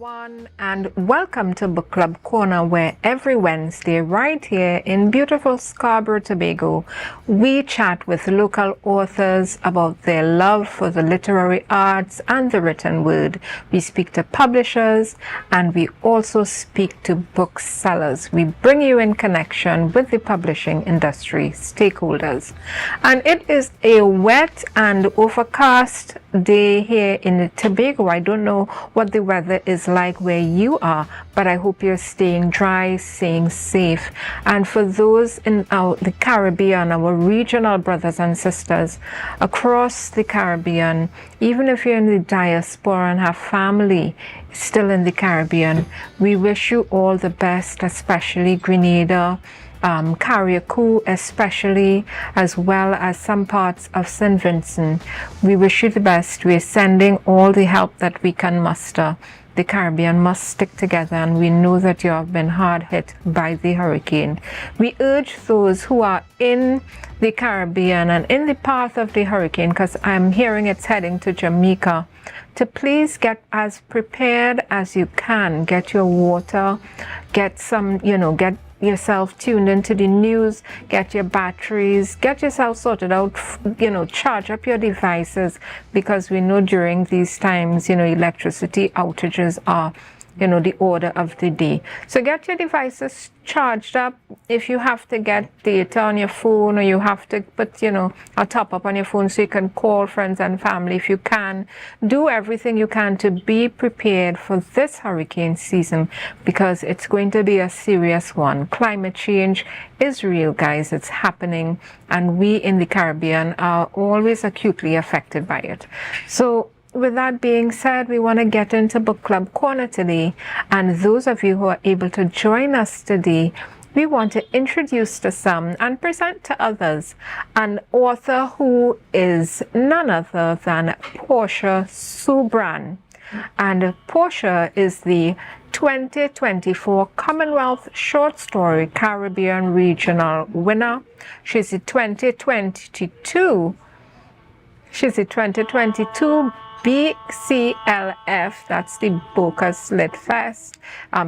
everyone, and welcome to Book Club Corner, where every Wednesday right here in beautiful Scarborough, Tobago, we chat with local authors about their love for the literary arts and the written word. We speak to publishers and we also speak to booksellers. We bring you in connection with the publishing industry stakeholders. And it is a wet and overcast day here in Tobago. I don't know what the weather is like where you are, but I hope you're staying dry, staying safe. And for those in the Caribbean, our regional brothers and sisters across the Caribbean, even if you're in the diaspora and have family still in the Caribbean, we wish you all the best, especially Grenada, Carriacou especially, as well as some parts of St. Vincent. We wish you the best. We're sending all the help that we can muster. The Caribbean must stick together, and we know that you have been hard hit by the hurricane. We urge those who are in the Caribbean and in the path of the hurricane, because I'm hearing it's heading to Jamaica, to please get as prepared as you can. Get your water, get some, get yourself tuned into the news, get your batteries, get yourself sorted out, charge up your devices, because we know during these times, electricity outages are, the order of the day. So get your devices charged up. If you have to get data on your phone, or you have to put, a top up on your phone so you can call friends and family, if you can, do everything you can to be prepared for this hurricane season, because it's going to be a serious one. Climate change is real, guys. It's happening, and we in the Caribbean are always acutely affected by it. So with that being said, we want to get into Book Club Corner today, and those of you who are able to join us today, we want to introduce to some and present to others an author who is none other than Portia Subran. And Portia is the 2024 Commonwealth Short Story Caribbean Regional winner. She's the 2022 BCLF, that's the Bocas Lit Fest,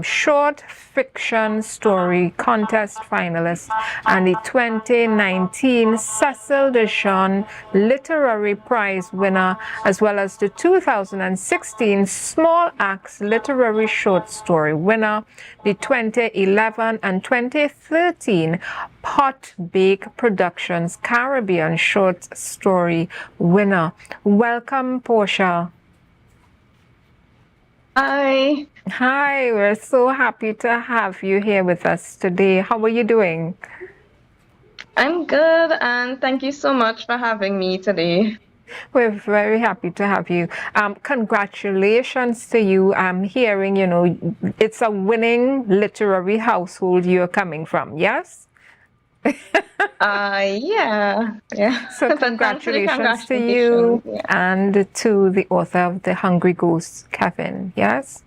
short fiction story contest finalist, and the 2019 Cecile de Jongh Literary Prize winner, as well as the 2016 Small Acts Literary Short Story winner, the 2011 and 2013 Potbake Productions Caribbean Short Story winner. Welcome, Portia. Hi. Hi, we're so happy to have you here with us today. How are you doing? I'm good, and thank you so much for having me today. We're very happy to have you. Congratulations to you. I'm hearing, it's a winning literary household you're coming from, yes? Yeah. So congratulations to you, yeah. And to the author of The Hungry Ghosts, Kevin, yes?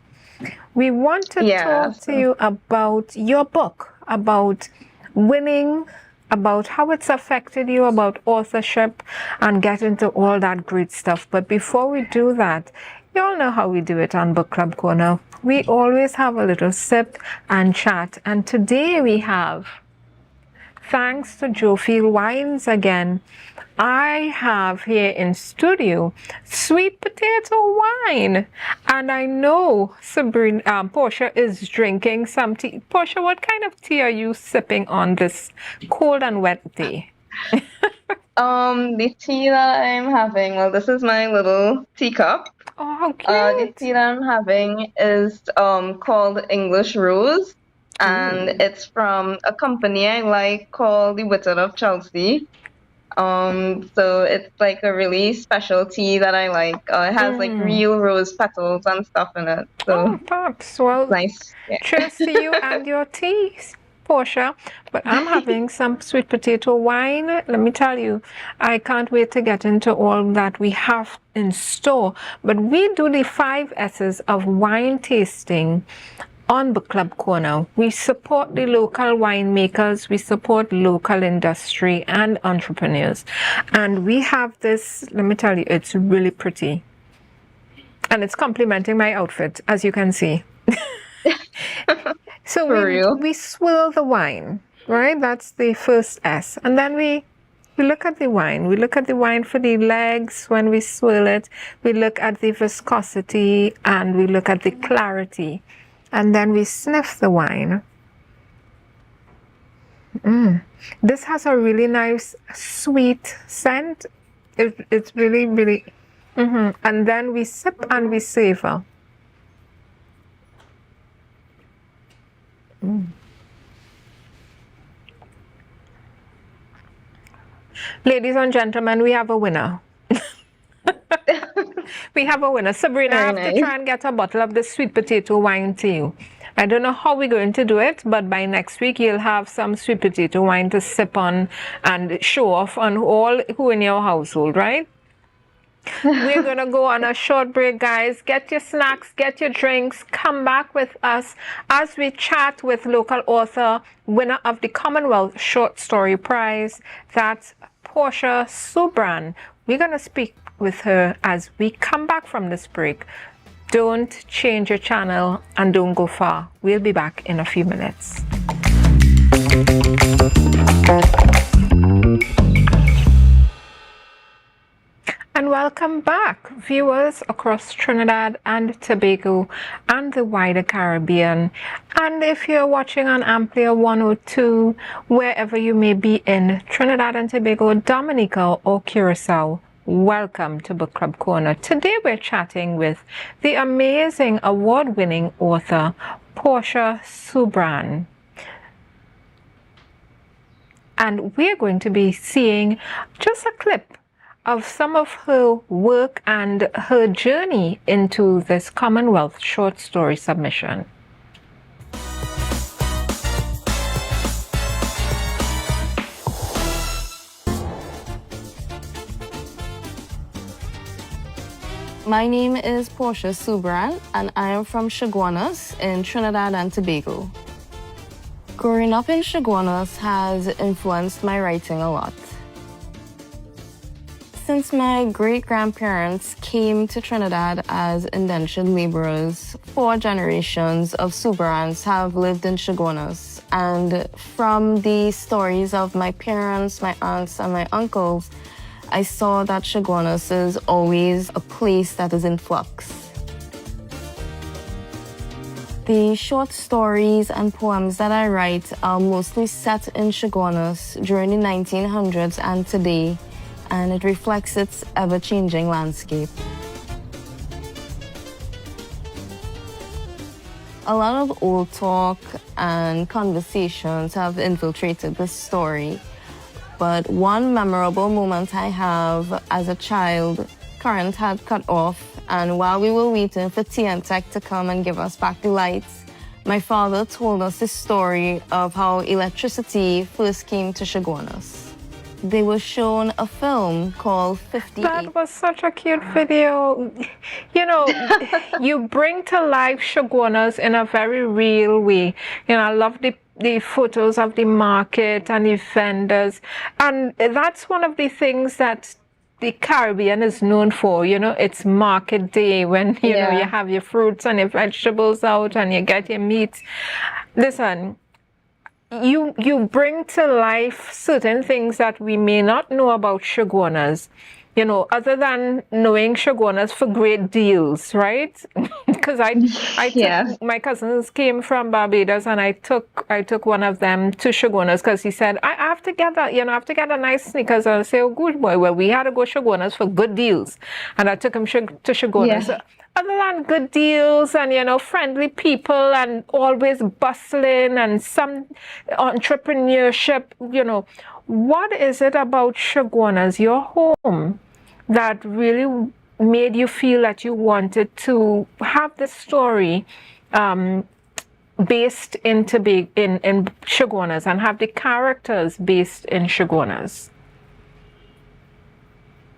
We want to talk to you about your book, about winning, about how it's affected you, about authorship, and get into all that great stuff. But before we do that, you all know how we do it on Book Club Corner. We always have a little sip and chat. And today we have, thanks to Jofield Wines again, I have here in studio sweet potato wine. And I know Portia is drinking some tea. Portia, what kind of tea are you sipping on this cold and wet day? The tea that I'm having, well, this is my little teacup. Oh, okay. The tea that I'm having is called English Rose. And it's from a company I like called the Wizard of Chelsea. So it's like a really special tea that I like. It has like real rose petals and stuff in it. So pops. Well, nice. Yeah. Cheers to you and your tea, Portia. But I'm having some sweet potato wine. Let me tell you, I can't wait to get into all that we have in store. But we do the 5 S's of wine tasting on Book Club Corner. We support the local winemakers, we support local industry and entrepreneurs. And we have this, let me tell you, it's really pretty. And it's complementing my outfit, as you can see. So For real. we swirl the wine, right? That's the first S. And then we look at the wine. We look at the wine for the legs when we swirl it. We look at the viscosity and we look at the clarity. And then we sniff the wine. This has a really nice sweet scent. It's really, really... And then we sip and we savor. Ladies and gentlemen, we have a winner. We have a winner. Sabrina, I have to try and get a bottle of the sweet potato wine to you. I don't know how we're going to do it, but by next week you'll have some sweet potato wine to sip on and show off on all who in your household, right? We're going to go on a short break, guys. Get your snacks, get your drinks. Come back with us as we chat with local author, winner of the Commonwealth Short Story Prize. That's Portia Subran. We're going to speak with her as we come back from this break. Don't change your channel and don't go far. We'll be back in a few minutes. And welcome back, viewers across Trinidad and Tobago and the wider Caribbean. And if you're watching on Amplia 102, wherever you may be in Trinidad and Tobago, Dominica or Curacao, welcome to Book Club Corner. Today we're chatting with the amazing award-winning author, Portia Subran. And we're going to be seeing just a clip of some of her work and her journey into this Commonwealth short story submission. My name is Portia Subran, and I am from Chaguanas in Trinidad and Tobago. Growing up in Chaguanas has influenced my writing a lot. Since my great-grandparents came to Trinidad as indentured laborers, 4 generations of Subrans have lived in Chaguanas. And from the stories of my parents, my aunts, and my uncles, I saw that Chaguanas is always a place that is in flux. The short stories and poems that I write are mostly set in Chaguanas during the 1900s and today, and it reflects its ever-changing landscape. A lot of old talk and conversations have infiltrated this story, but one memorable moment I have as a child, current had cut off, and while we were waiting for TNTech to come and give us back the lights, my father told us the story of how electricity first came to Chaguanas. They were shown a film called 58. That was such a cute video. You know, you bring to life Chaguanas in a very real way. You know, I love the photos of the market and the vendors. And that's one of the things that the Caribbean is known for. You know, it's market day when, you know, you have your fruits and your vegetables out and you get your meat. Listen, you bring to life certain things that we may not know about Chaguanas, you know, other than knowing Chaguanas for great deals, right? Because my cousins came from Barbados, and I took one of them to Chaguanas because he said, I have to get that, you know, I have to get a nice sneakers. And I say, oh, good boy. Well, we had to go Chaguanas for good deals, and I took him to Chaguanas. Yeah. Other than good deals and, you know, friendly people and always bustling and some entrepreneurship, you know, what is it about Chaguanas, your home, that really made you feel that you wanted to have this story based in Chaguanas and have the characters based in Chaguanas?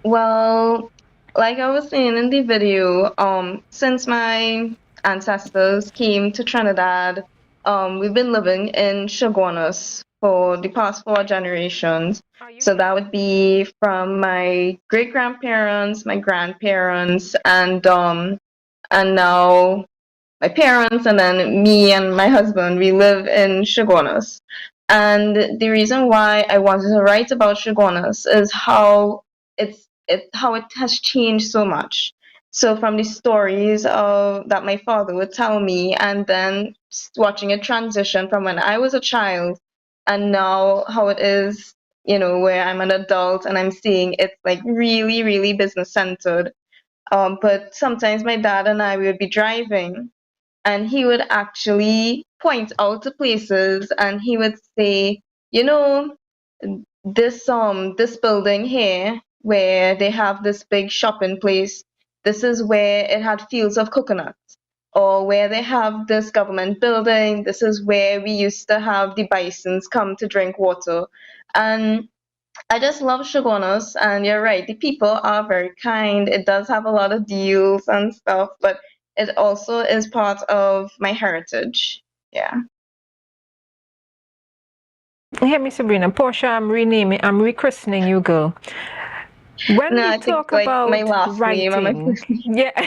Well, like I was saying in the video, since my ancestors came to Trinidad, we've been living in Chaguanas for the past 4 generations. So that would be from my great-grandparents, my grandparents, and and now my parents and then me and my husband, we live in Chaguanas. And the reason why I wanted to write about Chaguanas is how how it has changed so much. So from the stories of that my father would tell me, and then watching it transition from when I was a child, and now how it is, where I'm an adult and I'm seeing it's like really, really business centered. But sometimes my dad and I we would be driving, and he would actually point out to places, and he would say, you know, this building here where they have this big shopping place, this is where it had fields of coconuts. Or where they have this government building, this is where we used to have the bisons come to drink water. And I just love Shogunas, and you're right, the people are very kind. It does have a lot of deals and stuff, but it also is part of my heritage. Yeah. Hear me, Sabrina. Portia, I'm rechristening you, girl. When No, we I think talk like my about last name and my writing, first name. yeah,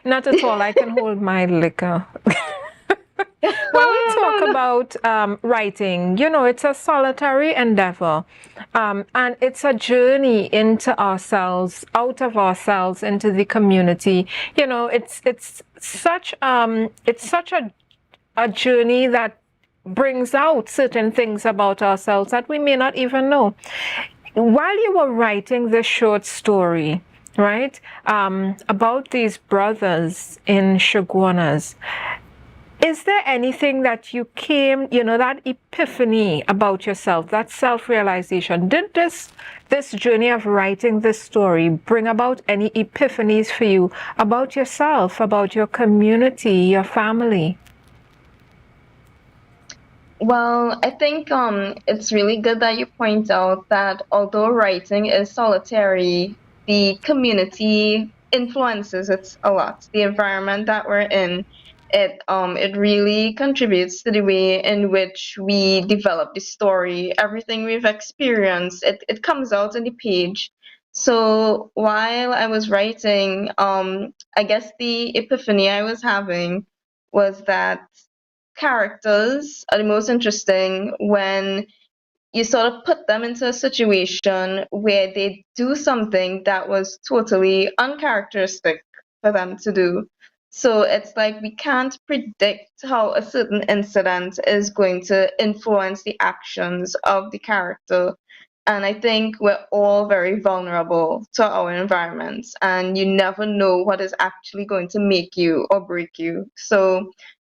not at all. I can hold my liquor. When we talk No. about writing, it's a solitary endeavor, and it's a journey into ourselves, out of ourselves, into the community. It's such a journey that brings out certain things about ourselves that we may not even know. While you were writing this short story, right, about these brothers in Chaguanas, is there anything that you came, that epiphany about yourself, that self-realization? Did this journey of writing this story bring about any epiphanies for you about yourself, about your community, your family? Well, I think it's really good that you point out that although writing is solitary, the community influences it a lot. The environment that we're in, it really contributes to the way in which we develop the story. Everything we've experienced, it comes out on the page. So while I was writing, I guess the epiphany I was having was that characters are the most interesting when you sort of put them into a situation where they do something that was totally uncharacteristic for them to do. So it's like we can't predict how a certain incident is going to influence the actions of the character. And I think we're all very vulnerable to our environments, and you never know what is actually going to make you or break you. So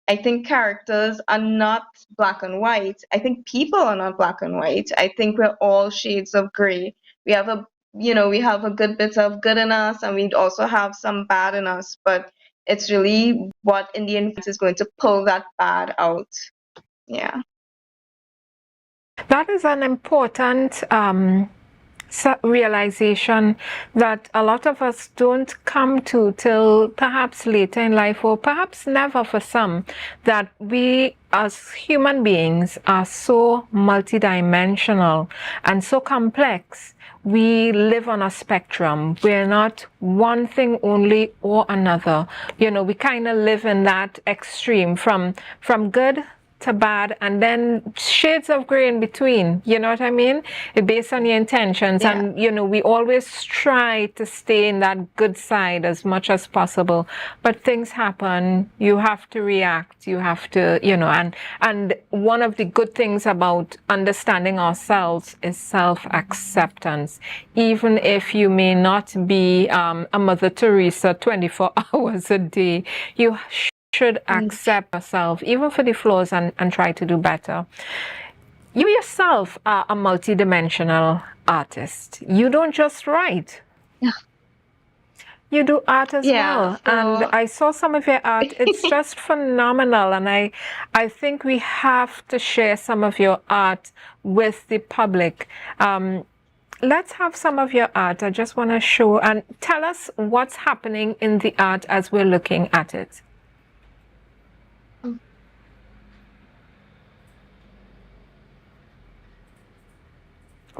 I think characters are not black and white. I think people are not black and white. I think we're all shades of gray. We have we have a good bit of good in us, and we also have some bad in us, but it's really what in the end is going to pull that bad out. Yeah. That is an important realization that a lot of us don't come to till perhaps later in life, or perhaps never for some, that we as human beings are so multidimensional and so complex. We live on a spectrum. We're not one thing only or another. We kind of live in that extreme from good to bad, and then shades of gray in between. You know what I mean? Based on your intentions. Yeah. And we always try to stay in that good side as much as possible, but things happen. You have to react. You have to, and one of the good things about understanding ourselves is self-acceptance. Even if you may not be a Mother Teresa 24 hours a day, you should accept yourself, even for the flaws, and try to do better. You yourself are a multidimensional artist. You don't just write. Yeah. You do art as well. So, and I saw some of your art. It's just phenomenal. And I think we have to share some of your art with the public. Let's have some of your art. I just want to show and tell us what's happening in the art as we're looking at it.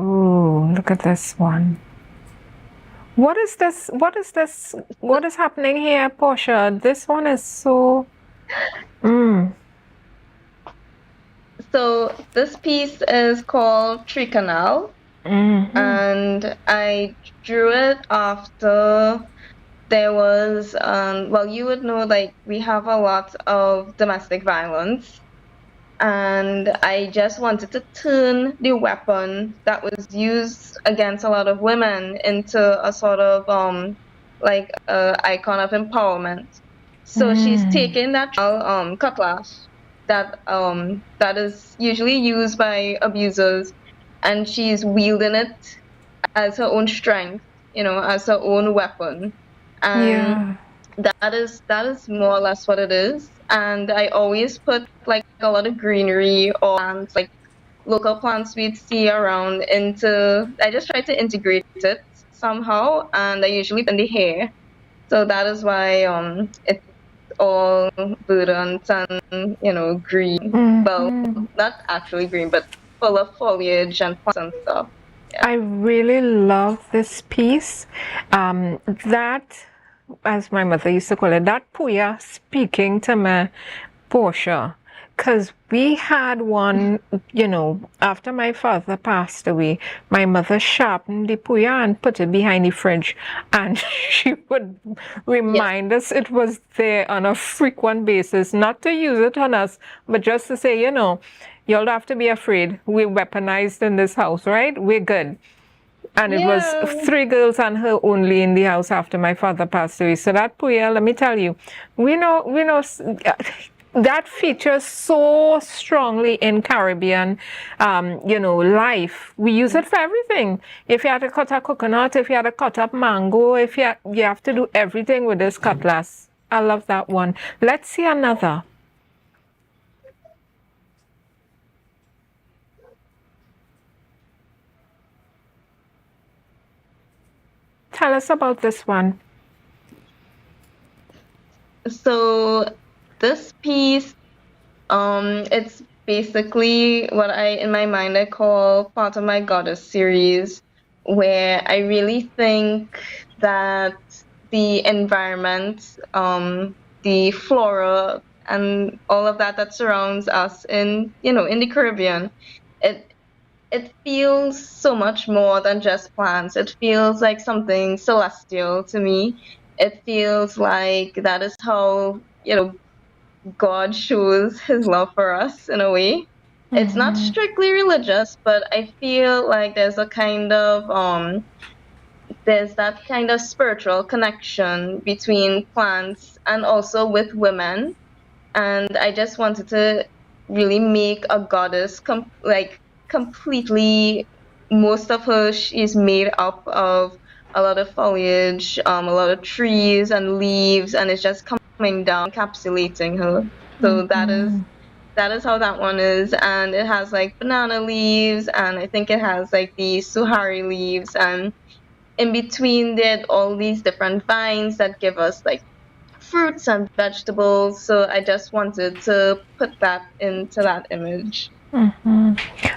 Oh, look at this one. What is this? What is this? What is happening here, Portia? This one is so. So this piece is called Tricanal, and I drew it after there was, well, you would know, like, we have a lot of domestic violence, and I just wanted to turn the weapon that was used against a lot of women into a sort of like a icon of empowerment. So she's taking that cutlass that is usually used by abusers, and she's wielding it as her own strength, as her own weapon. And that is more or less what it is. And I always put like a lot of greenery or plants, like local plants we'd see around, into. I just try to integrate it somehow, and I usually put in the hair. So that is why it's all verdant and green. Well, not actually green, but full of foliage and plants and stuff. I really love this piece. That, as my mother used to call it, that puya speaking to me, Portia. Because we had one, after my father passed away, my mother sharpened the puya and put it behind the fridge. And she would remind us it was there on a frequent basis, not to use it on us, but just to say, you'll have to be afraid. We're weaponized in this house, right? We're good. And it was 3 girls and her only in the house after my father passed away. So that puya, let me tell you, we know that features so strongly in Caribbean, life. We use it for everything. If you had to cut a coconut, if you had to cut up mango, if you have to do everything with this cutlass. I love that one. Let's see another. Tell us about this one. So this piece, it's basically what in my mind I call part of my goddess series, where I really think that the environment, the flora, and all of that surrounds us in the Caribbean, it feels so much more than just plants. It feels like something celestial to me. It feels like that is how, God shows his love for us in a way. It's not strictly religious, but I feel like there's that kind of spiritual connection between plants and also with women. And I just wanted to really make a goddess completely. Most of her is made up of a lot of foliage, a lot of trees and leaves, and it's just coming down, encapsulating her. So that is how that one is. And it has like banana leaves, and I think it has like the suhari leaves, and in between there all these different vines that give us like fruits and vegetables. So I just wanted to put that into that image.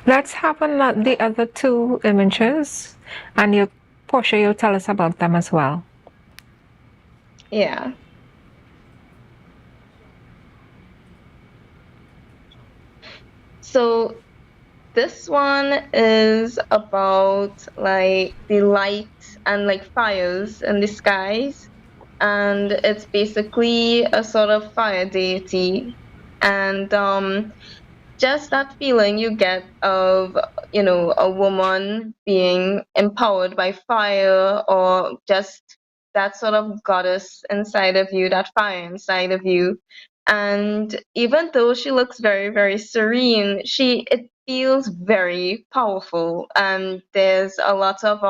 Let's have the other 2 images, and Portia, you'll tell us about them as well. Yeah. So this one is about like the light and like fires in the skies, and it's basically a sort of fire deity, and just that feeling you get of a woman being empowered by fire, or just that sort of goddess inside of you, that fire inside of you. And even though she looks very, very serene, it feels very powerful. And there's a lot of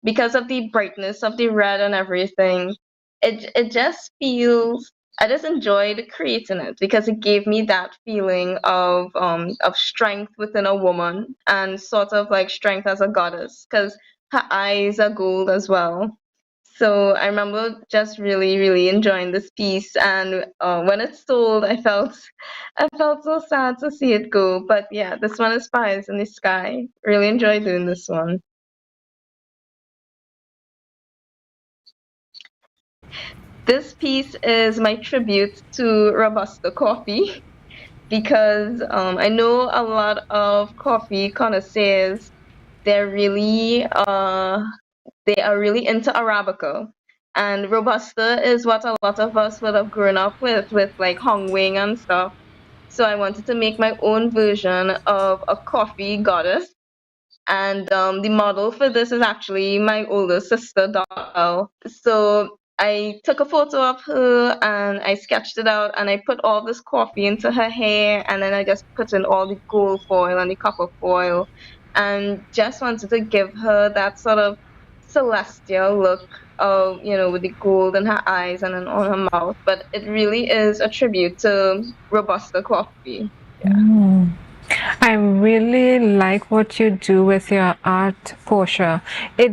because of the brightness of the red and everything, it just feels. I just enjoyed creating it because it gave me that feeling of strength within a woman, and sort of like strength as a goddess, because her eyes are gold as well. So I remember just really, really enjoying this piece, and when it sold, I felt so sad to see it go. But yeah, this one is Fires in the Sky. Really enjoyed doing this one. This piece is my tribute to Robusta coffee because I know a lot of coffee connoisseurs. They're really they are really into Arabica. And Robusta is what a lot of us would have grown up with like Hong Wing and stuff. So I wanted to make my own version of a coffee goddess. And the model for this is actually my older sister, Doll. So I took a photo of her and I sketched it out and I put all this coffee into her hair and then I just put in all the gold foil and the copper foil and just wanted to give her that sort of celestial look of, with the gold in her eyes and then on her mouth. But it really is a tribute to Robusta coffee. Yeah. I really like what you do with your art, Portia. It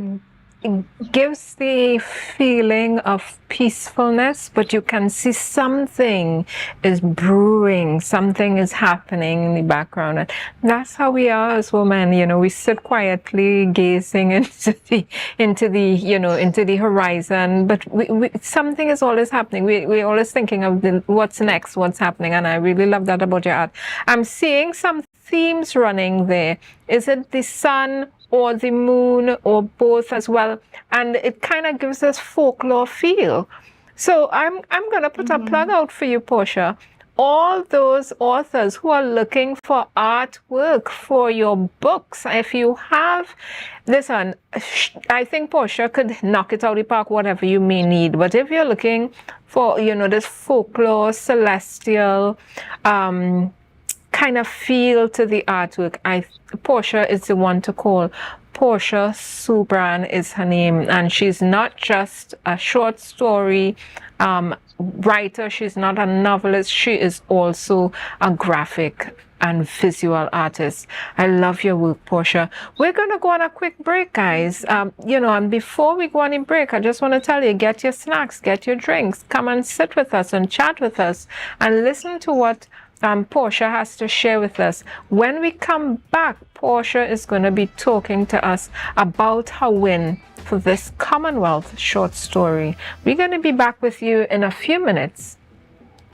gives the feeling of peacefulness, but you can see something is brewing, something is happening in the background. And that's how we are as women. We sit quietly gazing into the horizon, but something is always happening. We're always thinking of what's next, what's happening, and I really love that about your art. I'm seeing some themes running there. Is it the sun or the moon or both as well? And it kind of gives us folklore feel. So I'm going to put a plug out for you, Portia. All those authors who are looking for artwork for your books, if you have this one, I think Portia could knock it out of the park, whatever you may need. But if you're looking for, this folklore, celestial, kind of feel to the artwork, Portia is the one to call. Portia Subran is her name, and she's not just a short story writer, she's not a novelist, she is also a graphic and visual artist. I love your work, Portia. We're going to go on a quick break, guys. And before we go on a break, I just want to tell you, get your snacks, get your drinks, come and sit with us and chat with us and listen to what Portia has to share with us. When we come back, Portia is going to be talking to us about her win for this Commonwealth short story. We're going to be back with you in a few minutes.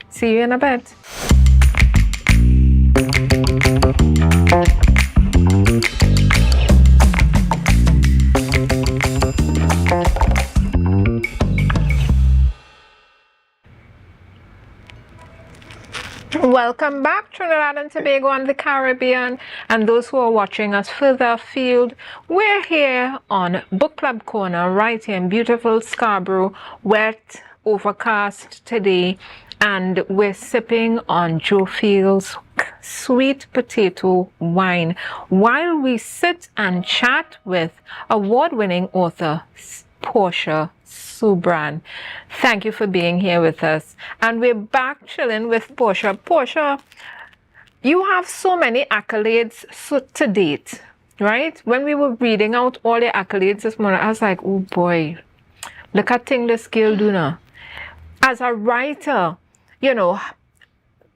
See you in a bit. Welcome back, Trinidad and Tobago and the Caribbean, and those who are watching us further afield. We're here on Book Club Corner, right here in beautiful Scarborough, wet, overcast today, and we're sipping on Joe Field's sweet potato wine while we sit and chat with award-winning author Portia Subran. Thank you for being here with us. And we're back chilling with Portia. Portia, you have so many accolades to date, right? When we were reading out all the accolades this morning, I was like, oh boy, look at thing this girl do now. As a writer,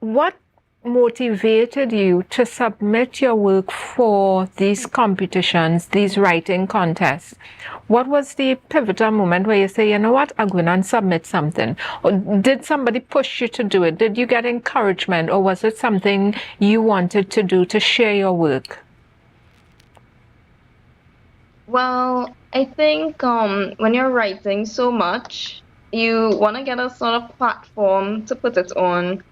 what motivated you to submit your work for these competitions, these writing contests? What was the pivotal moment where you say, you know what, I'm going to submit something? Or did somebody push you to do it? Did you get encouragement, or was it something you wanted to do to share your work? Well, I think when you're writing so much, you want to get a sort of platform to put it on.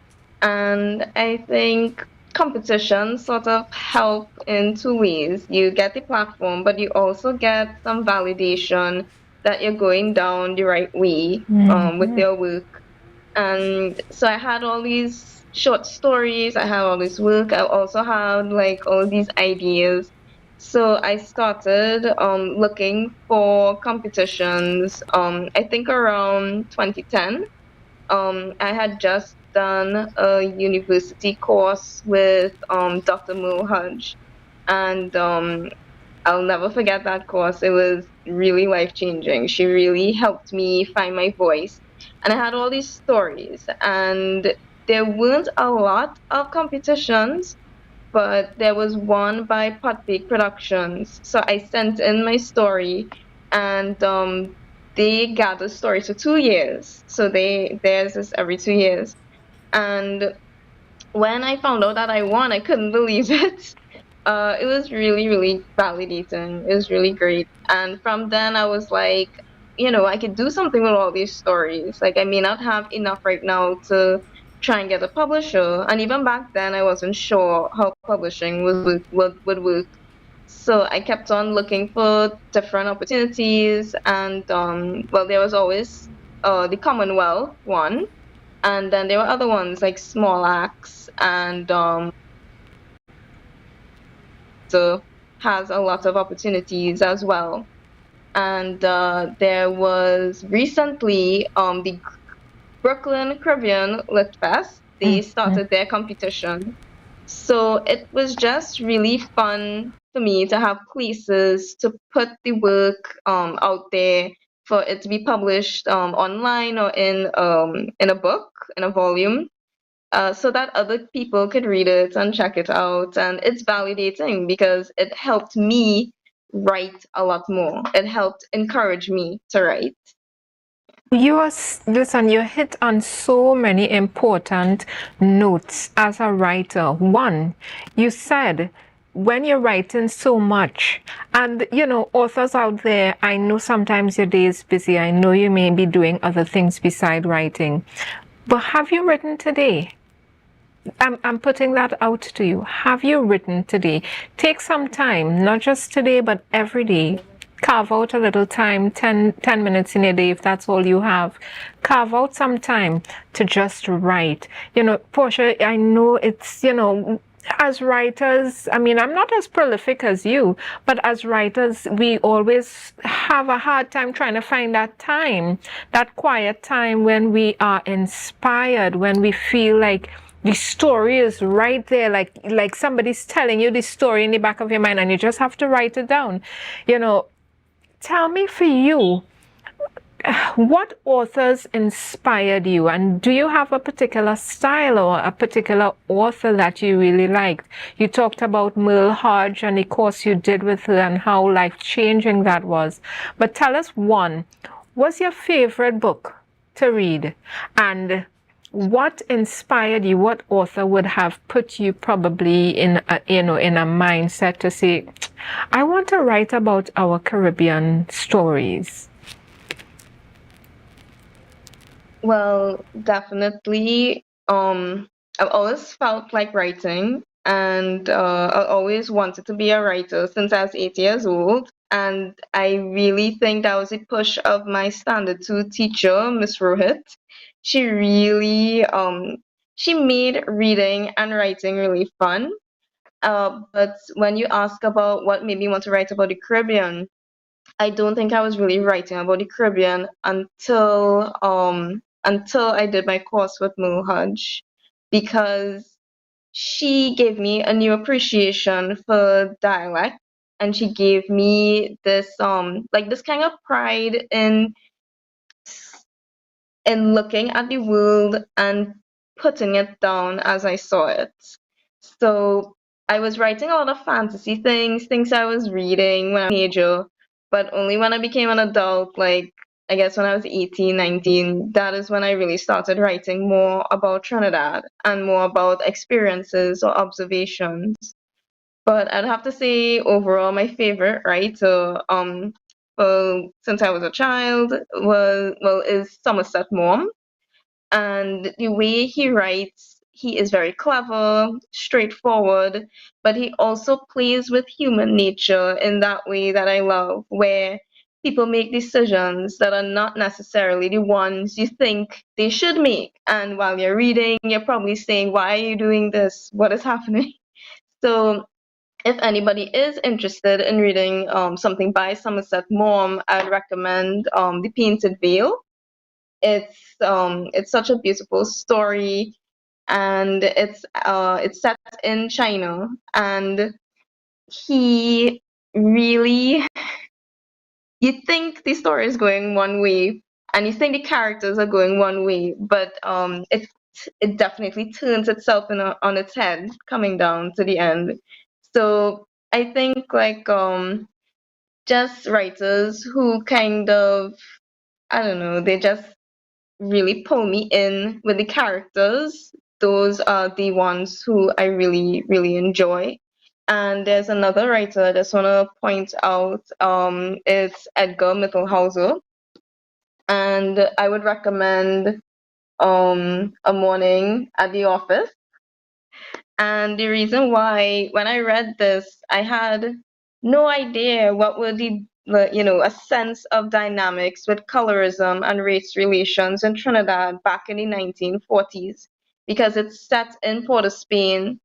And I think competitions sort of help in two ways. You get the platform, but you also get some validation that you're going down the right way with your work. And so I had all these short stories, I had all this work, I also had like all these ideas. So I started looking for competitions, I think around 2010. I had just done a university course with Dr. Mulhaj, and I'll never forget that course. It was really life-changing. She really helped me find my voice. And I had all these stories, and there weren't a lot of competitions, but there was one by Potbake Productions. So I sent in my story, and they gather stories for 2 years. So theirs is every 2 years. And when I found out that I won, I couldn't believe it. It was really, really validating. It was really great. And from then I was like, I could do something with all these stories. Like, I may not have enough right now to try and get a publisher. And even back then, I wasn't sure how publishing would work. So I kept on looking for different opportunities. And, well, there was always the Commonwealth one. And then there were other ones like Small Axe and so has a lot of opportunities as well. And there was recently the Brooklyn Caribbean Lit Fest. They started their competition. So it was just really fun for me to have places to put the work out there for it to be published online or in a book, in a volume, so that other people could read it and check it out. And it's validating because it helped me write a lot more. It helped encourage me to write. Listen, you hit on so many important notes as a writer. One, you said when you're writing so much, and authors out there, I know sometimes your day is busy. I know you may be doing other things beside writing, but have you written today? I'm putting that out to you. Have you written today? Take some time, not just today, but every day. Carve out a little time, 10 minutes in a day, if that's all you have. Carve out some time to just write. Portia, I know it's, as writers, I mean, I'm not as prolific as you, but as writers, we always have a hard time trying to find that time, that quiet time when we are inspired, when we feel like the story is right there, like somebody's telling you the story in the back of your mind and you just have to write it down. Tell me, for you, what authors inspired you, and do you have a particular style or a particular author that you really liked? You talked about Merle Hodge and the course you did with her and how life-changing that was. But tell us one. What's your favorite book to read? And what inspired you? What author would have put you probably in a mindset to say, I want to write about our Caribbean stories? Well, definitely. I've always felt like writing, and I always wanted to be a writer since I was 8 years old. And I really think that was a push of my standard two teacher, Miss Rohit. She really she made reading and writing really fun. But when you ask about what made me want to write about the Caribbean, I don't think I was really writing about the Caribbean until I did my course with Merle Hodge, because she gave me a new appreciation for dialect, and she gave me this this kind of pride in looking at the world and putting it down as I saw it. So I was writing a lot of fantasy things I was reading when I was a teenager, but only when I became an adult, like I guess when I was 18, 19, that is when I really started writing more about Trinidad and more about experiences or observations. But I'd have to say overall my favorite writer, well, since I was a child, is Somerset Maugham. And the way he writes, he is very clever, straightforward, but he also plays with human nature in that way that I love, where people make decisions that are not necessarily the ones you think they should make. And while you're reading, you're probably saying, why are you doing this? What is happening? So if anybody is interested in reading something by Somerset Maugham, I'd recommend The Painted Veil. It's such a beautiful story, and it's set in China, and he really, you think the story is going one way and you think the characters are going one way, but it definitely turns itself on its head coming down to the end. So I think just writers who kind of I don't know, they just really pull me in with the characters. Those are the ones who I really, really enjoy. And there's another writer I just want to point out. It's Edgar Mittelhauser. And I would recommend A Morning at the Office. And the reason why, when I read this, I had no idea what would a sense of dynamics with colorism and race relations in Trinidad back in the 1940s, because it's set in Port of Spain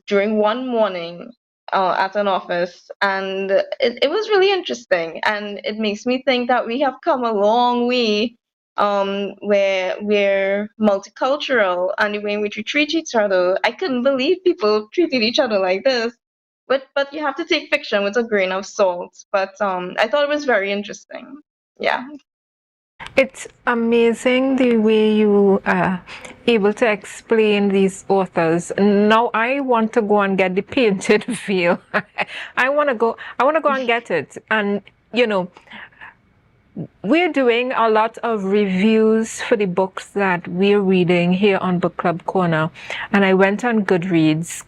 during one morning at an office, and it was really interesting, and it makes me think that we have come a long way, where we're multicultural, and the way in which we treat each other. I couldn't believe people treated each other like this. But you have to take fiction with a grain of salt. But I thought it was very interesting. Yeah. It's amazing the way you are able to explain these authors. Now I want to go and get the painted veil. I want to go and get it. And we're doing a lot of reviews for the books that we're reading here on Book Club Corner. And I went on Goodreads.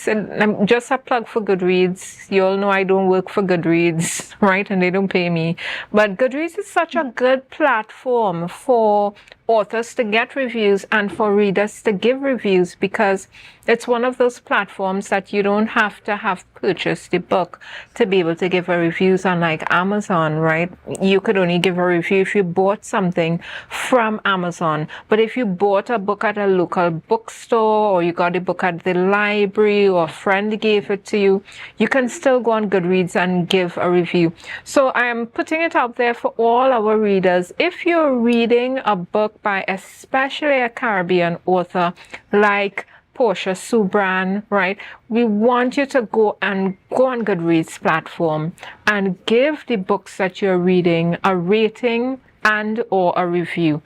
And I'm just a plug for Goodreads. You all know I don't work for Goodreads, right? And they don't pay me. But Goodreads is such a good platform for authors to get reviews and for readers to give reviews, because it's one of those platforms that you don't have to have purchased the book to be able to give a reviews, unlike Amazon, right? You could only give a review if you bought something from Amazon. But if you bought a book at a local bookstore, or you got a book at the library, or a friend gave it to you, you can still go on Goodreads and give a review. So I'm putting it out there for all our readers. If you're reading a book by especially a Caribbean author like Portia Subran, right? We want you to go on Goodreads platform and give the books that you're reading a rating and or a review.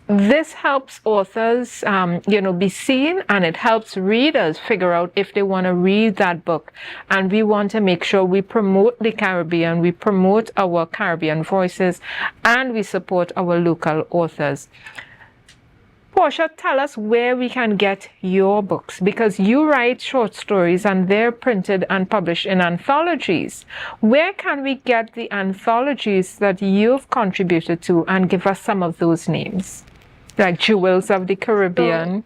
This helps authors, be seen, and it helps readers figure out if they want to read that book. And we want to make sure we promote the Caribbean, we promote our Caribbean voices, and we support our local authors. Portia, tell us where we can get your books, because you write short stories and they're printed and published in anthologies. Where can we get the anthologies that you've contributed to, and give us some of those names, like Jewels of the Caribbean?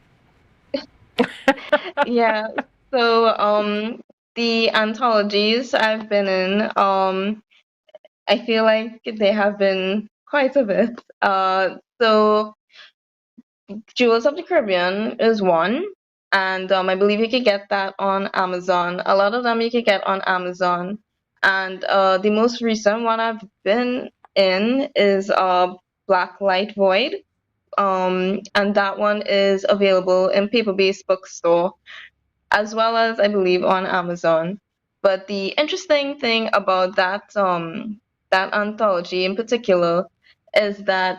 Yeah. So the anthologies I've been in, I feel like they have been quite a bit. So Jewels of the Caribbean is one, and I believe you could get that on Amazon. A lot of them you could get on Amazon, and the most recent one I've been in is Black Light Void, and that one is available in paper-based bookstore, as well as I believe on Amazon. But the interesting thing about that anthology in particular is that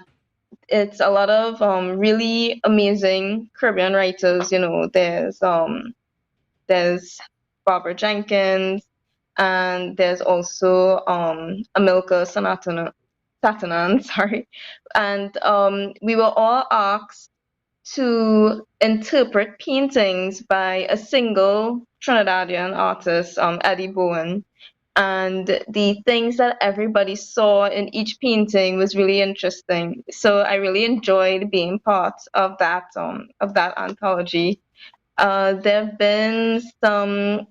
it's a lot of really amazing Caribbean writers. There's Barbara Jenkins, and there's also Amilcar Satanan, sorry. And we were all asked to interpret paintings by a single Trinidadian artist, Eddie Bowen. And the things that everybody saw in each painting was really interesting. So I really enjoyed being part of that anthology. There have been some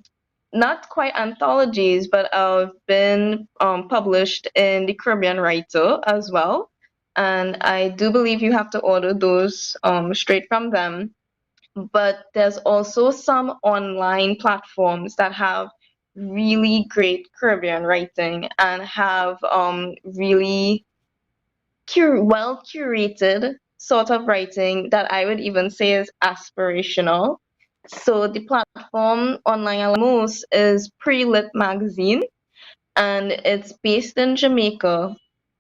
not quite anthologies, but have been published in the Caribbean Writer as well. And I do believe you have to order those straight from them. But there's also some online platforms that have really great Caribbean writing and have really well curated sort of writing that I would even say is aspirational. So the platform online I like most is Pre-Lit Magazine, and it's based in Jamaica.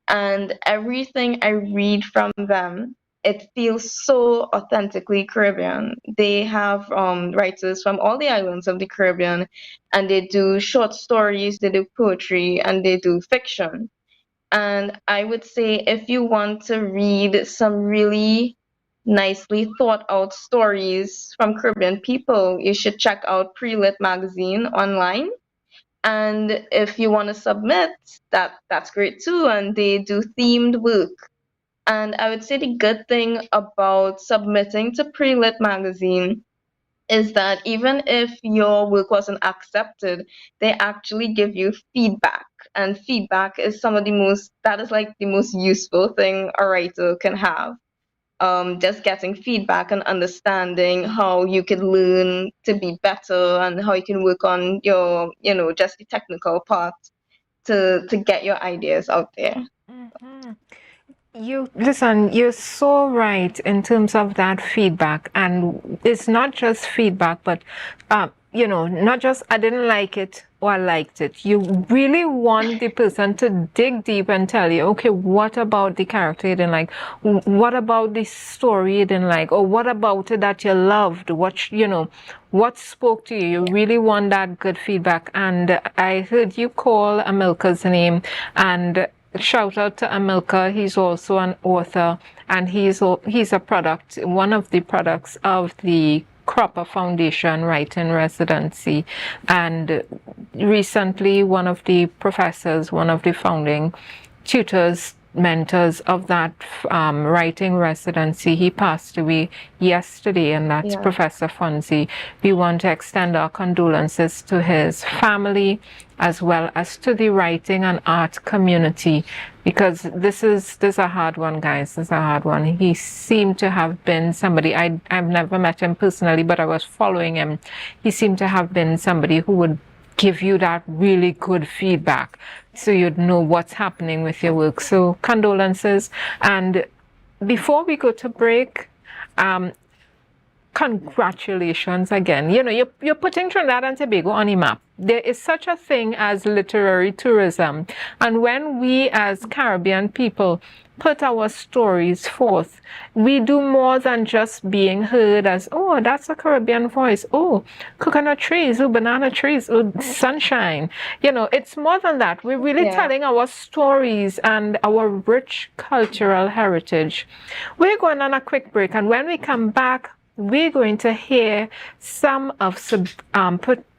And everything I read from them, it feels so authentically Caribbean. They have writers from all the islands of the Caribbean, and they do short stories, they do poetry, and they do fiction. And I would say if you want to read some really nicely thought out stories from Caribbean people, you should check out Pre-Lit magazine online. And if you want to submit, that's great too. And they do themed work. And I would say the good thing about submitting to Pre-Lit magazine is that even if your work wasn't accepted, they actually give you feedback. And feedback is that is like the most useful thing a writer can have. Just getting feedback and understanding how you can learn to be better and how you can work on your, just the technical part to get your ideas out there. Mm-hmm. You're so right in terms of that feedback, and it's not just feedback, but not just I didn't like it or I liked it. You really want the person to dig deep and tell you, okay, what about the character you didn't like? What about the story you didn't like? Or what about it that you loved? What spoke to you? You really want that good feedback. And I heard you call Amilca's name, and shout out to Amilca. He's also an author, and he's one of the products of the Cropper Foundation Writing Residency. And recently, one of the founding tutors, mentors of that writing residency, he passed away yesterday, and that's Professor Fonzie. We want to extend our condolences to his family as well as to the writing and art community, because this is a hard one, guys. This is a hard one. He seemed to have been somebody, I've never met him personally, but I was following him. He seemed to have been somebody who would give you that really good feedback so you'd know what's happening with your work. So condolences. And before we go to break, congratulations again. You're putting Trinidad and Tobago on the map. There is such a thing as literary tourism. And when we as Caribbean people put our stories forth, we do more than just being heard as, oh, that's a Caribbean voice. Oh, coconut trees, oh, banana trees, oh, sunshine. It's more than that. We're really telling our stories and our rich cultural heritage. We're going on a quick break, and when we come back, we're going to hear some of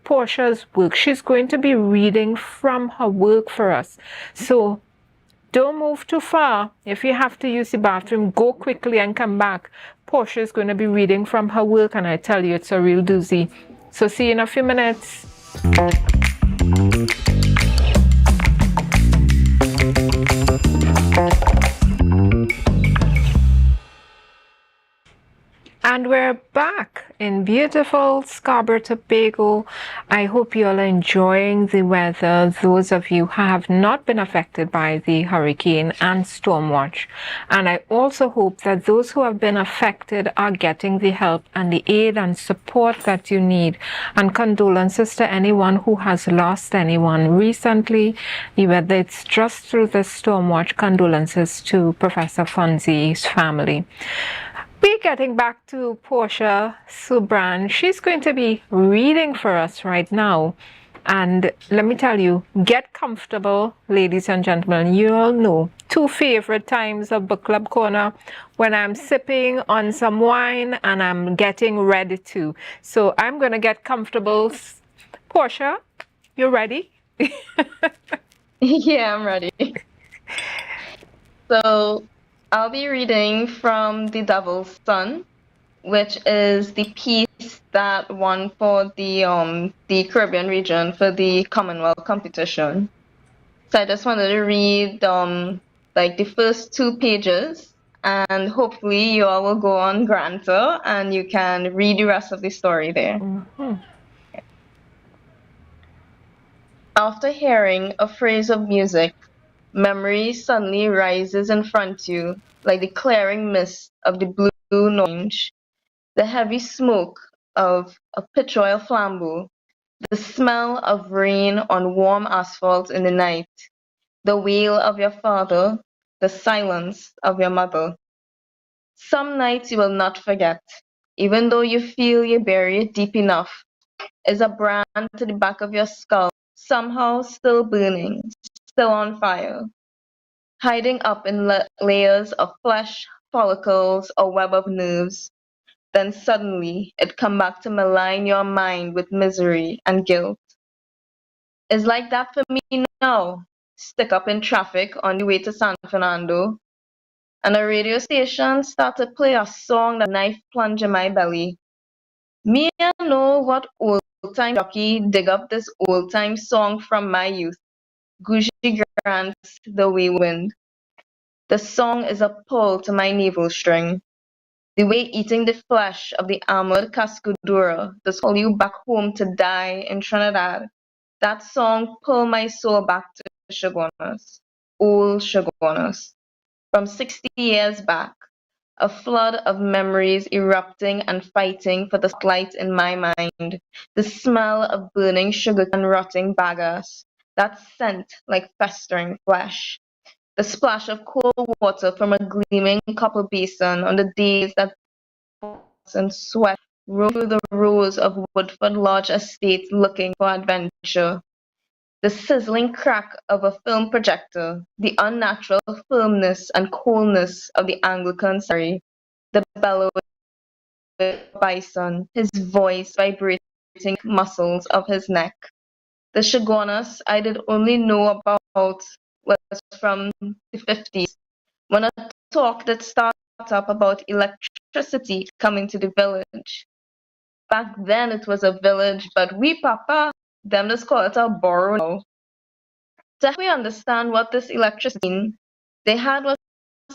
Portia's work. She's going to be reading from her work for us. So don't move too far. If you have to use the bathroom, go quickly and come back. Portia is going to be reading from her work, and I tell you, it's a real doozy. So see you in a few minutes. And we're back in beautiful Scarborough, Tobago. I hope you all are enjoying the weather, those of you who have not been affected by the hurricane and storm watch. And I also hope that those who have been affected are getting the help and the aid and support that you need. And condolences to anyone who has lost anyone recently, whether it's just through the storm watch. Condolences to Professor Fonzie's family. We're getting back to Portia Subran. She's going to be reading for us right now. And let me tell you, get comfortable, ladies and gentlemen. You all know two favorite times of Book Club Corner, when I'm sipping on some wine and I'm getting ready to. So I'm going to get comfortable. Portia, you ready? Yeah, I'm ready. So I'll be reading from The Devil's Son, which is the piece that won for the Caribbean region for the Commonwealth competition. So I just wanted to read like the first 2 pages, and hopefully you all will go on Granta and you can read the rest of the story there. Mm-hmm. After hearing a phrase of music, memory suddenly rises in front of you like the clearing mist of the blue orange, the heavy smoke of a pitch oil flambeau, the smell of rain on warm asphalt in the night, the wail of your father, the silence of your mother. Some nights you will not forget, even though you feel you bury it deep enough, is a brand to the back of your skull, somehow still burning, still on fire. hiding up in layers of flesh, follicles, or web of nerves. Then suddenly it come back to malign your mind with misery and guilt. It's like that for me now. Stick up in traffic on the way to San Fernando, and a radio station start to play a song that knife plunge in my belly. Me I know what old time jockey dig up this old time song from my youth. Gucci Grant's The Way Wind. The song is a pull to my navel string. The way eating the flesh of the armored cascadura does call you back home to die in Trinidad. That song pulled my soul back to Shogunas, old Shogunas, from 60 years back. A flood of memories erupting and fighting for the spotlight in my mind. The smell of burning sugar and rotting bagasse. That scent like festering flesh. The splash of cold water from a gleaming copper basin on the days that and sweat rolled through the rows of Woodford Lodge estates looking for adventure. The sizzling crack of a film projector, the unnatural firmness and coldness of the Anglican ceremony, the bellowing bison, his voice vibrating muscles of his neck. The Shogunas I did only know about was from the 50s, when a talk that started up about electricity coming to the village. Back then it was a village, but we papa, them just call it a borough now. To help me understand what this electricity mean, they had was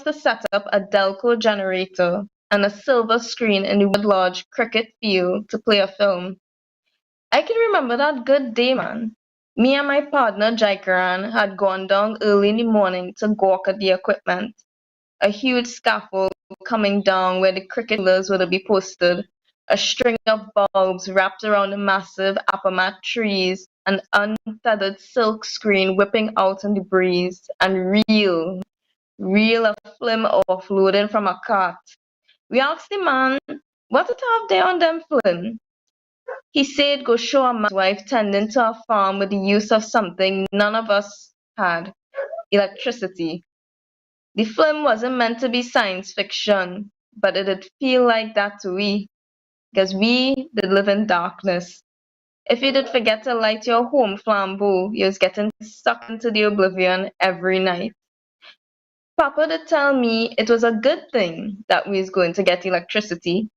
to set up a Delco generator and a silver screen in the Wood Lodge cricket field to play a film. I can remember that good day, man. Me and my partner Jaikaran had gone down early in the morning to gawk at the equipment. A huge scaffold coming down where the cricket pillars were to be posted, a string of bulbs wrapped around the massive apamat trees, an untethered silk screen whipping out in the breeze, and reel of film offloading from a cart. We asked the man, what it have there on them film? He said go show a man's wife tending to a farm with the use of something none of us had, electricity. The film wasn't meant to be science fiction, but it did feel like that to we, because we did live in darkness. If you did forget to light your home flambeau, you was getting sucked into the oblivion every night. Papa did tell me it was a good thing that we was going to get electricity,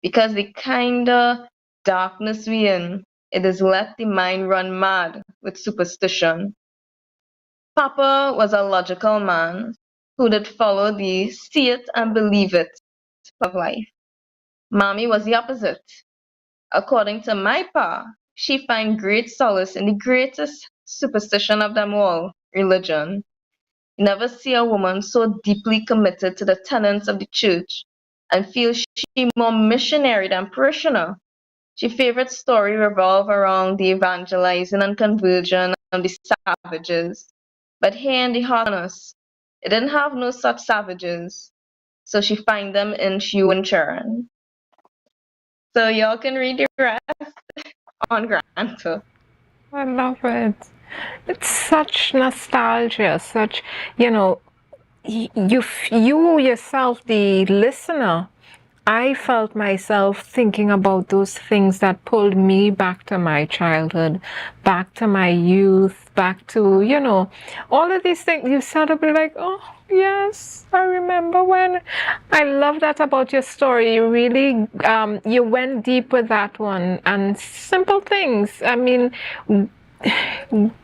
because the kinda darkness we in, it has let the mind run mad with superstition. Papa was a logical man who did follow the see it and believe it of life. Mommy was the opposite. According to my pa, she find great solace in the greatest superstition of them all, religion. You never see a woman so deeply committed to the tenets of the church and feel she more missionary than parishioner. She favorite story revolve around the evangelizing and conversion of the savages. But here in the Harness, it didn't have no such savages. So she find them in Hugh and Sharon. So y'all can read the rest on Granta. I love it. It's such nostalgia, such, you yourself, the listener, I felt myself thinking about those things that pulled me back to my childhood, back to my youth, back to, all of these things. You sort of be like, oh, yes, I remember when. I love that about your story. You really, you went deep with that one. And simple things. I mean,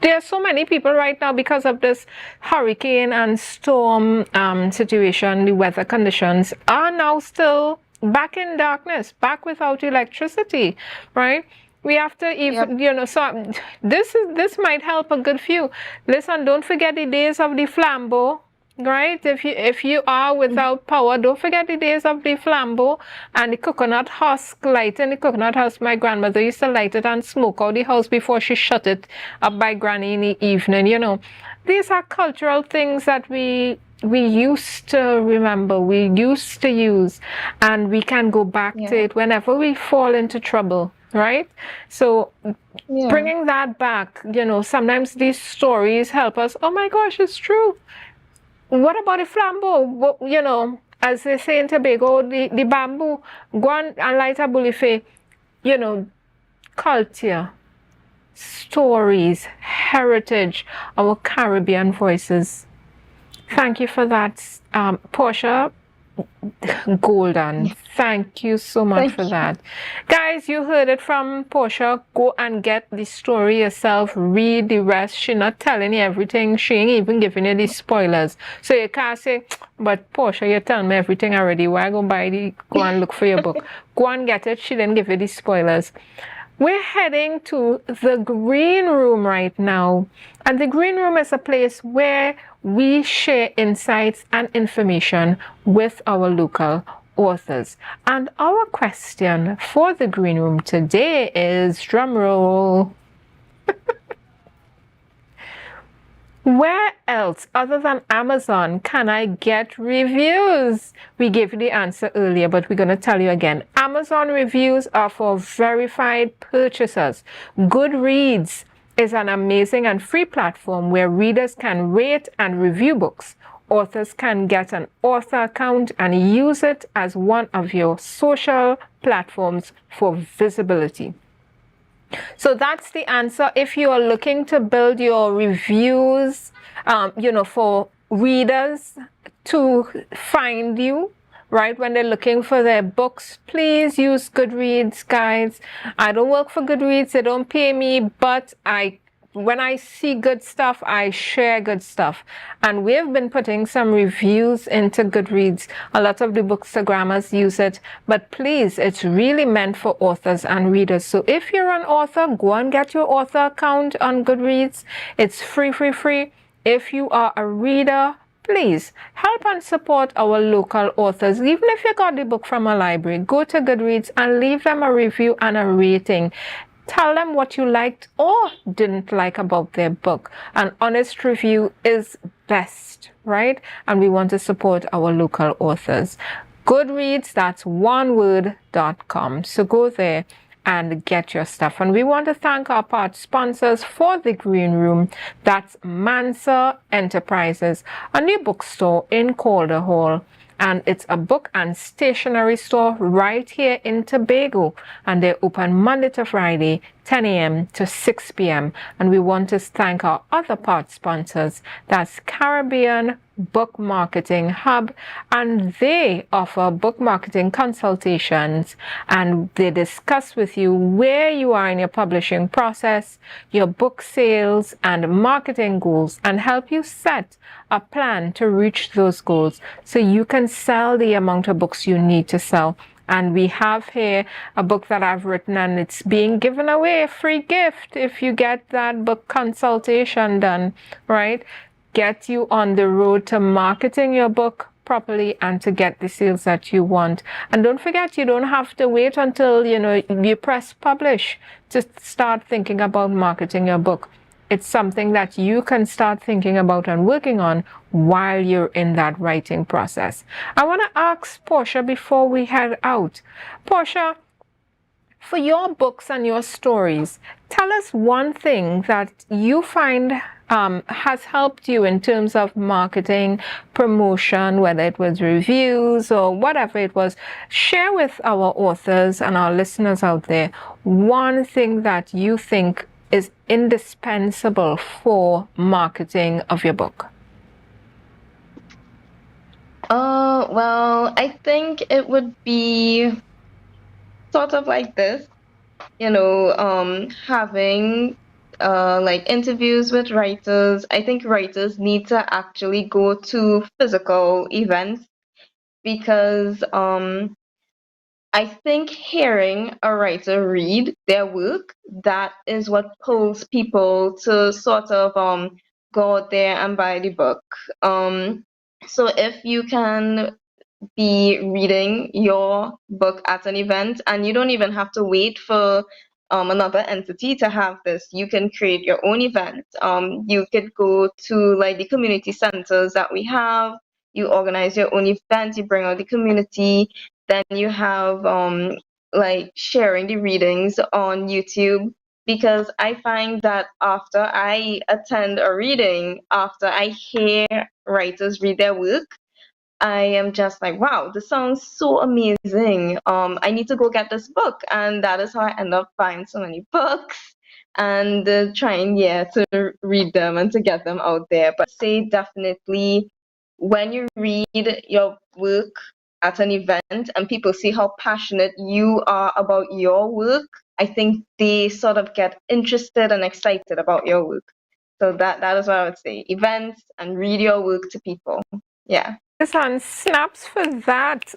there are so many people right now because of this hurricane and storm situation, the weather conditions are now still back in darkness, back without electricity, right? We have to even, so this might help a good few. Listen, don't forget the days of the flambeau. Right? If you are without power, don't forget the days of the flambeau and the coconut husk, lighting the coconut husk. My grandmother used to light it and smoke out the house before she shut it up by granny in the evening, These are cultural things that we used to remember, we used to use, and we can go back to it whenever we fall into trouble, right? So bringing that back, sometimes these stories help us, oh my gosh, it's true. What about the flambeau? You know, as they say in Tobago, the bamboo. Go and light a bulife, you know, culture, stories, heritage, our Caribbean voices. Thank you for that, Portia. Golden. Thank you so much for that. Guys, you heard it from Portia. Go and get the story yourself. Read the rest. She's not telling you everything. She ain't even giving you the spoilers. So you can't say, but Portia, you tell me everything already. Why go and look for your book? Go and get it. She didn't give you the spoilers. We're heading to the green room right now. And the green room is a place where we share insights and information with our local authors. And our question for the green room today is, drumroll, where else other than Amazon can I get reviews? We gave you the answer earlier, but we're going to tell you again. Amazon reviews are for verified purchasers. Goodreads is an amazing and free platform where readers can rate and review books. Authors can get an author account and use it as one of your social platforms for visibility. So that's the answer. If you are looking to build your reviews, you know, for readers to find you, right, when they're looking for their books, please use Goodreads, guys. I don't work for Goodreads. They don't pay me, but when I see good stuff, I share good stuff. And we've been putting some reviews into Goodreads. A lot of the bookstagrammers use it. But please, it's really meant for authors and readers. So if you're an author, go and get your author account on Goodreads. It's free. If you are a reader, please help and support our local authors. Even if you got the book from a library, go to Goodreads and leave them a review and a rating. Tell them what you liked or didn't like about their book. An honest review is best, right? And we want to support our local authors. Goodreads, that's oneword.com. So go there and get your stuff. And we want to thank our part sponsors for the Green Room. That's Mansa Enterprises, a new bookstore in Calder Hall. And it's a book and stationery store right here in Tobago. And they're open Monday to Friday, 10 a.m. to 6 p.m. And we want to thank our other part sponsors. That's Caribbean Book Marketing Hub. And they offer book marketing consultations. And they discuss with you where you are in your publishing process, your book sales and marketing goals, and help you set a plan to reach those goals so you can sell the amount of books you need to sell. And we have here a book that I've written, and it's being given away, a free gift if you get that book consultation done, right? Get you on the road to marketing your book properly and to get the sales that you want. And don't forget, you don't have to wait until, you press publish to start thinking about marketing your book. It's something that you can start thinking about and working on while you're in that writing process. I want to ask Portia before we head out. Portia, for your books and your stories, tell us one thing that you find has helped you in terms of marketing, promotion, whether it was reviews or whatever it was. Share with our authors and our listeners out there one thing that you think is indispensable for marketing of your book. Well, I think it would be sort of like this, having like interviews with writers. I think writers need to actually go to physical events because I think hearing a writer read their work, that is what pulls people to sort of go out there and buy the book. So if you can be reading your book at an event, and you don't even have to wait for another entity to have this. You can create your own event. You could go to like the community centers that we have. You organize your own event. You bring out the community. Then you have like sharing the readings on YouTube. because I find that after I attend a reading, after I hear writers read their work, I am just like, wow, this sounds so amazing. I need to go get this book. And that is how I end up buying so many books and trying, to read them and to get them out there. But say definitely when you read your work at an event and people see how passionate you are about your work, I think they sort of get interested and excited about your work. So that is what I would say. Events and read your work to people. Yeah. Listen, snaps for that.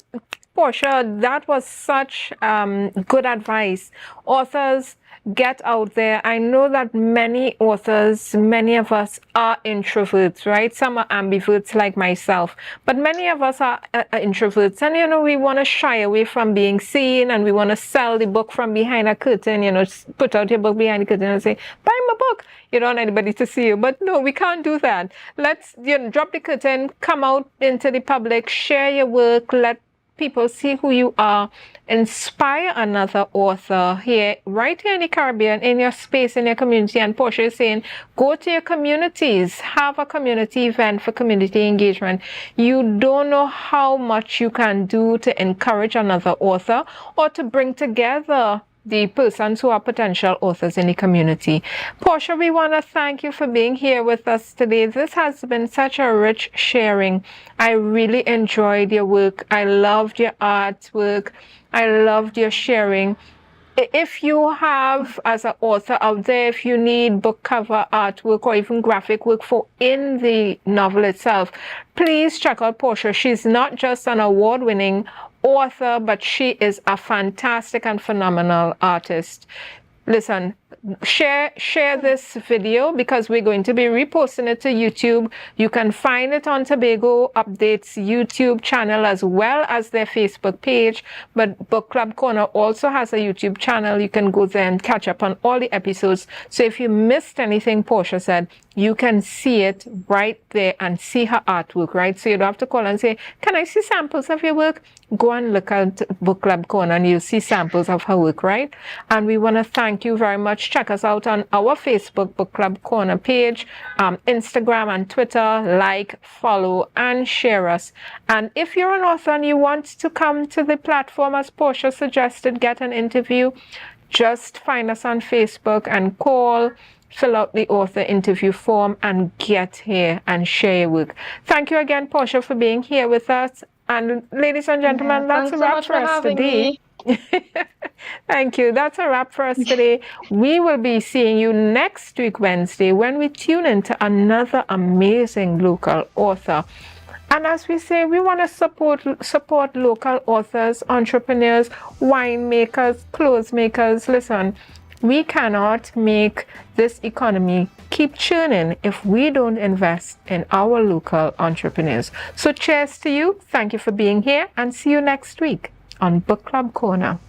Portia, that was such good advice. Authors, get out there. I know that many authors, many of us are introverts, right? Some are ambiverts like myself, but many of us are introverts. And, we want to shy away from being seen, and we want to sell the book from behind a curtain, put out your book behind the curtain and say, buy my book. You don't want anybody to see you. But no, we can't do that. Let's drop the curtain, come out into the public, share your work, let people see who you are, inspire another author here, right here in the Caribbean, in your space, in your community. And Portia is saying, go to your communities, have a community event for community engagement. You don't know how much you can do to encourage another author or to bring together the persons who are potential authors in the community. Portia, we want to thank you for being here with us today. This has been such a rich sharing. I really enjoyed your work. I loved your artwork. I loved your sharing. If you have, as an author out there, if you need book cover artwork or even graphic work for in the novel itself, please check out Portia. She's not just an award-winning author, but she is a fantastic and phenomenal artist. Listen, share this video because we're going to be reposting it to YouTube. You can find it on Tobago Updates YouTube channel as well as their Facebook page. But Book Club Corner also has a YouTube channel. You can go there and catch up on all the episodes. So if you missed anything Portia said, you can see it right there and see her artwork, right? So you don't have to call and say, can I see samples of your work? Go and look at Book Club Corner and you'll see samples of her work, right? And we want to thank you very much. Check us out on our Facebook Book Club Corner page, Instagram and Twitter. Like, follow, and share us. And if you're an author and you want to come to the platform, as Portia suggested, get an interview, just find us on Facebook and call, fill out the author interview form, and get here and share your work. Thank you again, Portia, for being here with us. And ladies and gentlemen, that's a wrap for us today. Thank you. That's a wrap for us today. We will be seeing you next week, Wednesday, when we tune into another amazing local author. And as we say, we want to support local authors, entrepreneurs, winemakers, clothes makers. Listen, we cannot make this economy keep churning if we don't invest in our local entrepreneurs. So cheers to you. Thank you for being here, and see you next week on Book Club Corner.